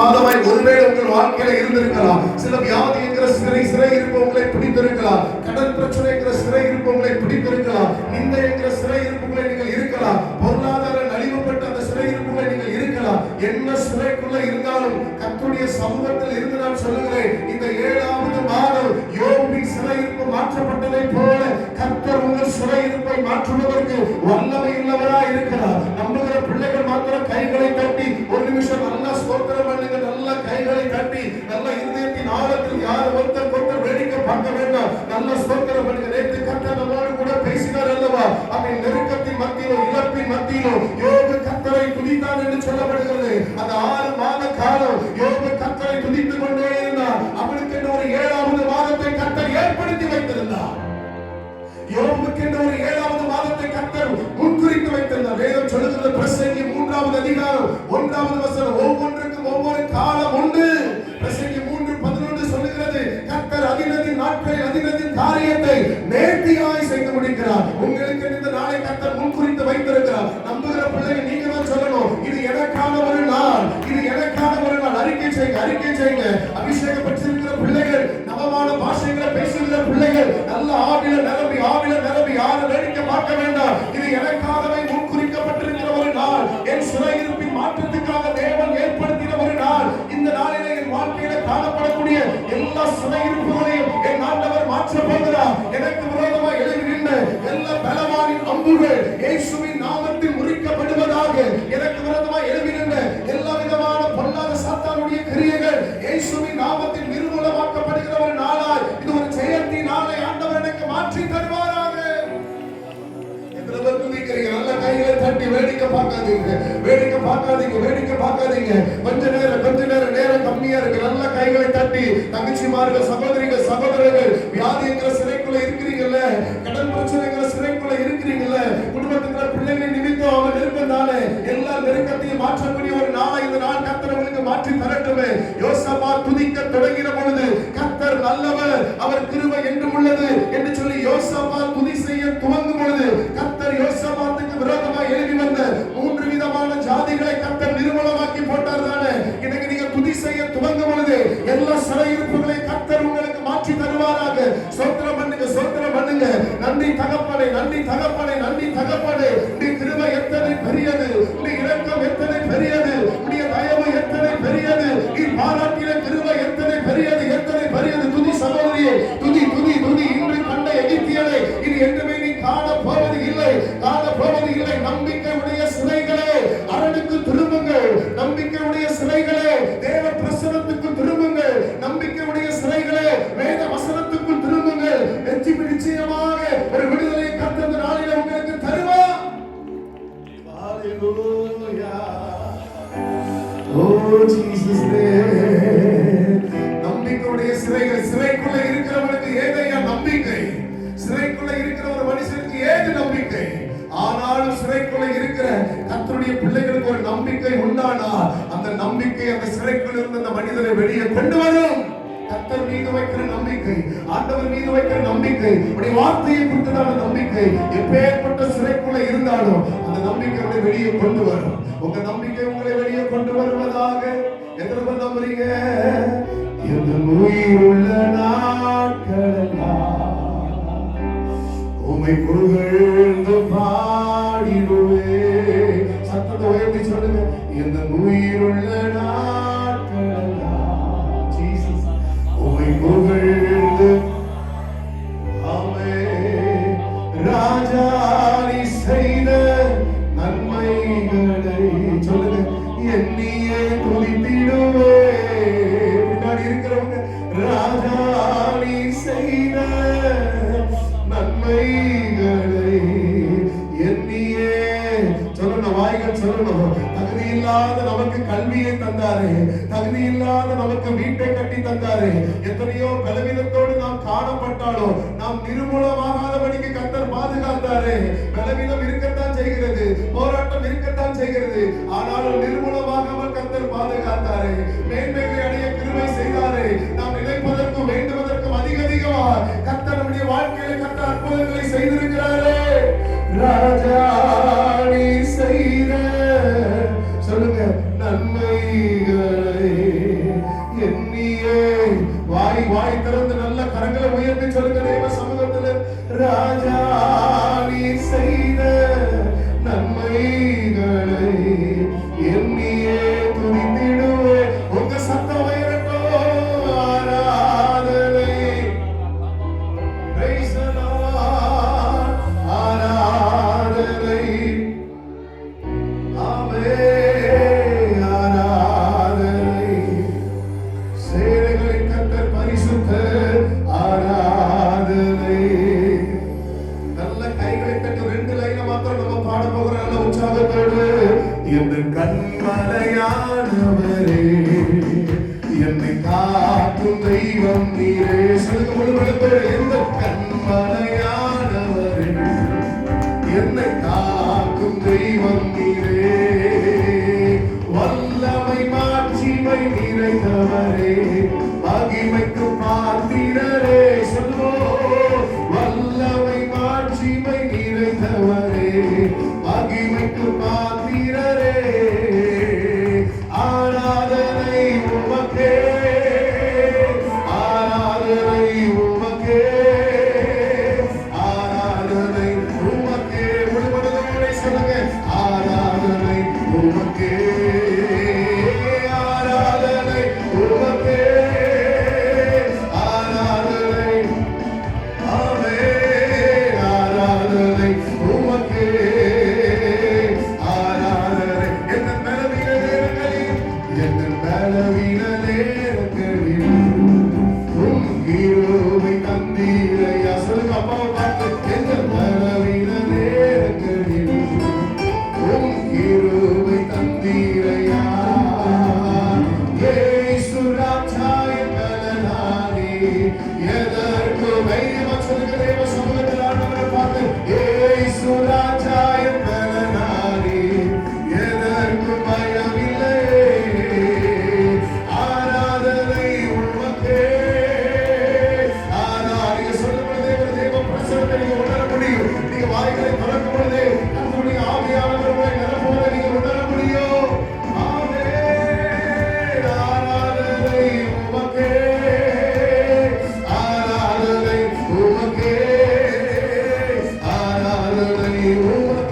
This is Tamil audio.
மாதமாய் ஒருவேளை உங்கள் வாழ்க்கையில இருந்திருக்கலாம். சில வியாதி என்கிற சிறை இருப்பவங்களை பிடித்திருக்கலாம். கடன் பிரச்சனை என்கிற சிறை இருப்பவங்களை பிடித்திருக்கலாம். நிந்தை என்கிற சிறை இருப்பவங்களை நீங்கள் இருக்கலாம். பொருளாதார நலிவுபட்ட அந்த சிறை இருப்பவங்களை நீங்கள் இருக்கலாம். என்ன சிறைக்குள்ள இருந்தாலும் கர்த்தருடைய சமூகத்தில் இருந்து நான் சொல்லுகிறேன், இந்த 7வது மாதம் யோபின் சிறை இருப்பு மாற்றப்பட்டதை போல கர்த்தர் உங்கள் சிறை இருப்பை மாற்றுவதற்கு வல்லமை உள்ளவராய் இருக்கிறார். நம்புகிற பிள்ளைகள் மாத்திரம் கைகளை தட்டி ஒரு நிமிஷம் நல்லா ஸ்தோத்திரம் பண்ணுங்க. நல்ல கைகளை தட்டி நல்ல இருதயத்தின் ஆழத்தில் யார் ஒருத்தர் வேடிக்கை பார்க்க வேண்டாம். நல்ல ஸ்தோத்திரம் பண்ணுங்க. நேற்று கர்த்தர் நம்மோடு கூட பேசினார் அல்லவா? அவன் நெருக்கத்தின் மத்தியிலும் இழப்பின் மத்தியிலும் யோபு கர்த்தரை துதித்தான் என்று சொல்லப்படுகிறது. அந்த 6 மாத காலம் யோபு கர்த்தரை துதித்துக் கொண்டே இருந்தார். அவனுக்கு ஒரு 7வது மாதத்தை கர்த்தர் ஏற்படுத்தி வைத்திருந்தார். யோபுக்கு ஒரு 7வது மாதத்தை கர்த்தர் முன்குறித்து வைத்திருந்தார். வேதம் சொல்லுகிறது, பிரசங்கி 3வது அதிகாரம் 1வது வசனம், ஒவ்வொன்றுக்கும் ஒவ்வொரு காலம் உண்டு. பிரசங்கி 3:11 சொல்லுகிறது, கர்த்தர் அதினதின் நாட்களில் அதினதின் காரியத்தை நேர்த்தியாய் செய்து முடிக்கிறார். உங்களுக்கு இந்த நாளை கர்த்தர் முன்குறித்து வைத்திருக்கிறார். நம்புகிற பிள்ளைகள் நீங்க தான் சொல்லணும், இது எனக்கான ஒரு நாள், இது எனக்கான ஒரு நாள். அறிக்கை செய்யுங்க. அபிஷேகம் பெற்றிருக்கிற பிள்ளைகள், நவமான பாஷைகளை பேசுகிற பிள்ளைகள், நல்ல ஆவில நிரம்பி யாரும் வேடிக்கை பார்க்க வேண்டாம். இது எனக்காகவே முன்குறிக்கப்பட்டிருக்கிற ஒரு நாள். என் சிறையிருப்பின் மாற்றத்துக்காக தேவன் ஏற்படுத்தின ஒரு நாள். இந்த நாளிலே என் வாழ்க்கையில காணப்படக்கூடிய எல்லா சிறையிருப்புகளையும் என் ஆண்டவர் மாற்ற போகிறார். எனக்கு விரோதமாக எழுகின்ற எல்லா பலவானின் அம்புகள் இயேசுவின் நாமத்தில் முறிக்கப்படுவதாக. எனக்கு விரோதமாக எழுகின்ற எல்லா விதமான பொல்லாத சாத்தானுடைய கிரியைகள் இயேசுவின் நாமத்தில் நிர்மூலமாக்கப்படுகிற ஒரு நாளாய், இது ஒரு ஜெயந்தி நாளை ஆண்டவர் எனக்கு மாற்றி தருவாராக. நல்ல கைகளை தட்டி வேடிக்கை பார்க்காதீங்க. கொஞ்ச நேரம் கம்மியா இருக்கு. நல்ல கைகளை தட்டி தங்கச்சிமார்கள், சகோதரிகள், சகோதரர்கள், வியாதி என்கிற சிறைக்குள்ள இருக்கிறீங்கல்ல, கடன் பிரச்சனைங்கிற சிறைக்குள்ள இருக்கிறீங்கல்ல, குடும்பத்துக்குள்ள பிள்ளைகளின் நிமித்தம் அவன் இருப்பதாலே எல்லா நெருக்கத்தையும் மாற்றக்கூடிய ஒரு நாளை இந்த நாள் கர்த்தர் உங்களுக்கு மாற்றி தரட்டுமே. யோசபாத் துதிக்க தொடங்கின பொழுது கர்த்தர் நல்லவர், அவர் கிருபை என்றும் உள்ளது என்று சொல்லி யோசபாத் துதி செய்ய துவங்கும் பொழுது கர்த்தர் யோசபாத்துக்கு விரோதமாக எழுதி வந்த 3 விதமான ஜாதிகளை கர்த்தர் நிர்மூலமாக்கி போட்டார் தானே. இன்னைக்கு நீங்க துதி செய்ய துவங்கும் பொழுது எல்லா சிறையிருப்புகளை கர்த்தர் உங்களுக்கு மாற்றி தருவாராக. ஸ்தோத்திரம் பண்ணுங்க. நன்றி தகப்பனே, உடைய கிருபை எத்தனை பெரியது, உடைய இரக்கம் எத்தனை பெரியது, உடைய தயவு எத்தனை பெரியது, நீ பாராட்டின கிருபை எத்தனை பெரியது. துதி சகோதரியே, துதி. இன்று கண்ட எகிப்தியனை இனி என்றுமே நீ காண போவது இல்லை. நம்பிக்கையுடைய சிறைகளே அரணுக்கு திரும்புங்கள். நம்பிக்கையுடைய சிறைகளே தேவ பிரசன்னத்துக்கு திரும்புங்கள். நம்பிக்கையுடைய சிறைகளே வேத வசனத்துக்கு திரும்புங்கள். நிச்சயமாக ஒரு விடுதலை கர்த்தர் நாளிலே உங்களுக்கு தருவார். ஹalleluya. ஓ ஜீசஸ் நம்பிக்கையுடைய சிறைகள். சிறைக்குள்ள இருக்கிறவனுக்கு ஏதையா நம்பிக்கை? சிறைக்குள்ள இருக்கிற ஒரு மனுஷனுக்கு ஏது நம்பிக்கை? ஆனாலும் சிறைக்குள்ள இருக்கிற கர்த்தருடைய பிள்ளைகளுக்கு ஒரு நம்பிக்கை உண்டானால் அந்த நம்பிக்கை அந்த சிறைக்குள்ள இருந்து அந்த மனிதனை வெளியே கொண்டு வரும். கர்த்தர் மீது வைக்கிற நம்பிக்கை, ஆண்டவர் மீது வைக்கிற நம்பிக்கை, உடைய வார்த்தையை குறித்ததான நம்பிக்கை, எப்பேற்பட்ட சிறைக்குள்ள இருந்தாலும் அந்த நம்பிக்கை உங்களை வெளியே கொண்டு வரும். உங்க நம்பிக்கை உங்களை வெளியே கொண்டு வருவதாக. எத்தனை பேர் நம்புறீங்க? என் உயிருள்ள நாட்களெல்லாம் உம்மை புகழ்ந்து பாடிடுவே. சத்தத்தை உயர்த்தி சொல்லுங்க. என் உயிருள்ள நாட்களெல்லாம் ஜீசஸ் உம்மை புகழ்ந்து. ஆமென். ராஜா நீ செய்த நன்மைகளை சொல்லுங்க. எண்ணியே துதித்திடுவே. பின்னாடி இருக்கிறவங்க, ராஜா நீ செய்த நன்மைகளை எண்ணியே சொல்லணும். வாய்கள் சொல்லணும். தகுதி இல்லாத நமக்கு கல்வியை தந்தாரே, தகுதி இல்லாத நமக்கு வீட்டை கட்டி தந்தாரே. எத்தனையோ பலவீனத்தோடு நாம் காணப்பட்டாலும் நாம் நிர்மூலமாகாதபடிக்கு கர்த்தர் பாதுகாத்தாரே. பலவீனம் இருக்கத்தான் செய்கிறது, போராட்டம் இருக்கத்தான் செய்கிறது, ஆனாலும் நிர்மூலமாகாமல் கர்த்தர் பாதுகாத்தாரே. மேன்மைகளை அடைய கிருபை செய்தாரே. நாம் நினைப்பதற்கும் வேண்டுவதற்கும் அதிகமா கர்த்தர் நம்முடைய வாழ்க்கையில கர்த்தர் அற்புதங்களை செய்திருக்கிறாரே. ராஜா நீ செய்த சொல்லுங்க நன்மைகளை தெய்வம் நீரே. சொல்லுங்க முழுவதும் எந்த கண்மலையானவரே, என்னை காக்கும் தெய்வம் நீரே. வல்லமை மாட்சிமை நிறைந்தவரே, மகிமைக்கு பாத்திரரே. சொல்லுவோம் வல்லமை மாட்சிமை நிறைந்தவரே, மகிமைக்கு பாத்திரரே. ஆராதனை உமக்கே, ஆராதனை உமக்கே, ஆராதனை உமக்கே. முழுவதும் சொல்லுங்க ஆராதனை உமக்கே, ஆராதனை உமக்கே, ஆராதனை ஆமென். ஆராதனை உமக்கே, ஆராதனை. என்ன பலவீன நேரங்களில், என்ன பலவீன நேரங்களில் உம் கிருபை தந்தீரையா. சொல்லுங்க அப்பாவை பார்த்து, என்ன பலவீன நேரங்களில் உம் கிருபை தந்தீரையா. இயேசு ராஜா என் பலனானே, எதற்கு தைரியமா சொல்லுங்க